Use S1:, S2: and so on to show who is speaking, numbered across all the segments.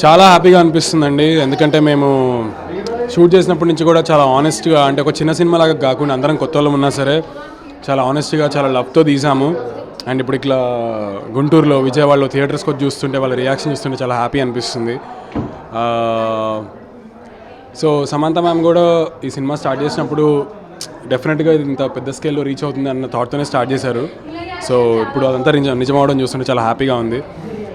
S1: చాలా హ్యాపీగా అనిపిస్తుందండి. ఎందుకంటే మేము షూట్ చేసినప్పటి నుంచి కూడా చాలా ఆనెస్ట్గా, అంటే ఒక చిన్న సినిమా లాగా కాకుండా అందరం కొత్త వాళ్ళం ఉన్నా సరే చాలా ఆనెస్ట్గా చాలా లవ్తో తీసాము. అండ్ ఇప్పుడు ఇట్లా గుంటూరులో విజయవాడలో థియేటర్స్కి వచ్చి చూస్తుంటే వాళ్ళ రియాక్షన్ చూస్తుంటే చాలా హ్యాపీ అనిపిస్తుంది. సో సమంత మ్యామ్ కూడా ఈ సినిమా స్టార్ట్ చేసినప్పుడు డెఫినెట్గా ఇది ఇంత పెద్ద స్కేల్లో రీచ్ అవుతుంది అన్న థాట్తోనే స్టార్ట్ చేశారు. సో ఇప్పుడు అదంతా నిజమవడం చూస్తుంటే చాలా హ్యాపీగా ఉంది.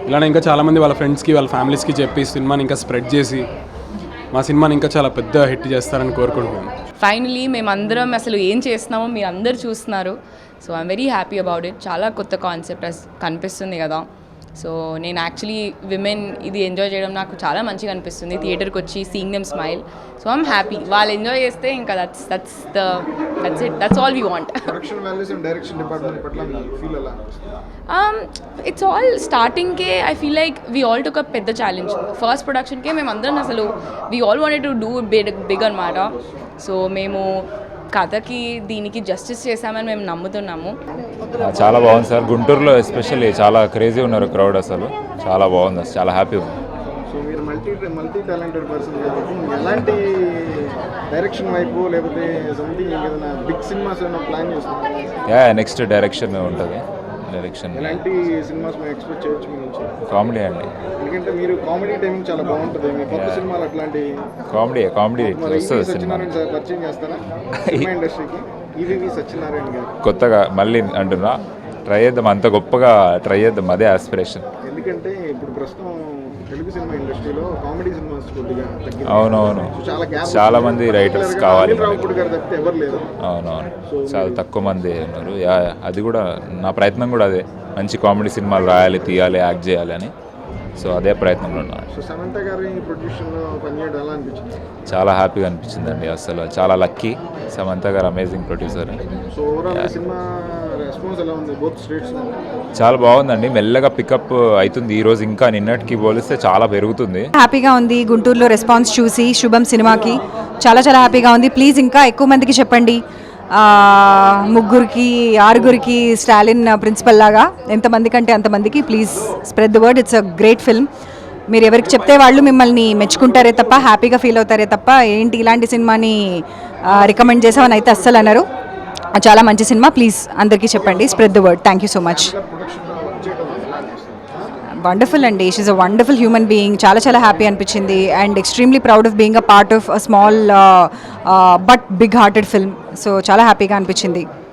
S1: ఇలానే ఇంకా చాలామంది వాళ్ళ ఫ్రెండ్స్కి వాళ్ళ ఫ్యామిలీస్కి చెప్పి సినిమాని ఇంకా స్ప్రెడ్ చేసి మా సినిమాని ఇంకా చాలా పెద్ద హిట్ చేస్తారని కోరుకుంటున్నాను.
S2: ఫైనలీ మేమందరం అసలు ఏం చేస్తున్నామో మీరు అందరు చూస్తున్నారు. So I'm very happy about it. చాలా కొత్త కాన్సెప్ట్ కనిపిస్తుంది కదా. సో నేను యాక్చువల్లీ విమెన్ ఇది ఎంజాయ్ చేయడం నాకు చాలా మంచిగా అనిపిస్తుంది. థియేటర్కి వచ్చి seeing them smile. So I'm happy. వాళ్ళు ఎంజాయ్ చేస్తే ఇంకా that's all we want. It's all స్టార్టింగ్కే I feel like we all took a పెద్ద ఛాలెంజ్. ఫస్ట్ ప్రొడక్షన్కే మేము అందరం అసలు we all wanted to do big అనమాట. సో మేము కథకి దీనికి జస్టిస్ చేశామని మేము నమ్ముతున్నాము.
S3: చాలా బాగుంది సార్. గుంటూరులో ఎస్పెషల్లీ చాలా క్రేజీ ఉన్నారు క్రౌడ్. అసలు చాలా బాగుంది. అసలు చాలా హ్యాపీ ఉంది.
S4: సో మీరు మల్టీ టాలెంటెడ్ పర్సన్ కాబట్టి ఎలాంటి డైరెక్షన్ వైపు లేకపోతే సంథింగ్ ఏదైనా బిగ్ సినిమాస్ ఏమైనా ప్లాన్ చేస్తున్నారు?
S3: నెక్స్ట్ డైరెక్షన్ ఉంటుంది. డైరెక్షన్
S4: ఎలాంటి సినిమాస్ మేము ఎక్స్పెక్ట్ చేయొచ్చు మీ నుంచి?
S3: కామెడీ అండి.
S4: ఎందుకంటే మీరు కామెడీ టైమింగ్ చాలా బాగుంటుంది. మీ కొత్త సినిమాలు అట్లాంటి
S3: కామెడీ వస్తుంది సినిమా.
S4: సార్ పరిచయం చేస్తారా సినిమా ఇండస్ట్రీకి? ఈవీవి సత్యనారాయణ గారు
S3: కొత్తగా మళ్ళీ అంటున్నా ట్రై చేద్దాం. అంత గొప్పగా ట్రై చేద్దాం. అదే ఆస్పిరేషన్.
S4: ఎందుకంటే ఇప్పుడు ప్రస్తుతం తెలుగు సినిమా ఇండస్ట్రీలో కామెడీ సినిమాస్ కొద్దిగా తగ్గింది.
S3: అవునవును. చాలా మంది రైటర్స్ కావాలి. అవునవును. చాలా తక్కువ మంది ఉన్నారు. అది కూడా నా ప్రయత్నం కూడా అదే. మంచి కామెడీ సినిమాలు రాయాలి, తీయాలి, యాక్ట్ చేయాలి అని. సో అదే ప్రయత్నంలో ఉన్నాను. చాలా హ్యాపీగా అనిపించిందండి. అసలు చాలా లక్కీ. సమంత గారు అమేజింగ్ ప్రొడ్యూసర్. చాలా బాగుందండి. మెల్లగా పికప్ అవుతుంది. ఈరోజు ఇంకా నిన్నటికి పోలిస్తే చాలా పెరుగుతుంది.
S5: హ్యాపీగా ఉంది. గుంటూరులో రెస్పాన్స్ చూసి శుభం సినిమాకి చాలా హ్యాపీగా ఉంది. ప్లీజ్ ఇంకా ఎక్కువ మందికి చెప్పండి. 3 6 స్టాలిన్ ప్రిన్సిపల్ లాగా ఎంతమంది కంటే అంతమందికి please spread the word. It's a great film. మీరు ఎవరికి చెప్తే వాళ్ళు మిమ్మల్ని మెచ్చుకుంటారే తప్ప, హ్యాపీగా ఫీల్ అవుతారే తప్ప ఏంటి ఇలాంటి సినిమాని రికమెండ్ చేసామని అయితే అస్సలు అన్నారు. చాలా మంచి సినిమా. ప్లీజ్ అందరికీ చెప్పండి. Spread the word. Thank you so much. Wonderful అండి. She's a wonderful human being. చాలా హ్యాపీ అనిపించింది. And extremely proud of being a part of a small but big hearted film. So చాలా హ్యాపీగా అనిపించింది.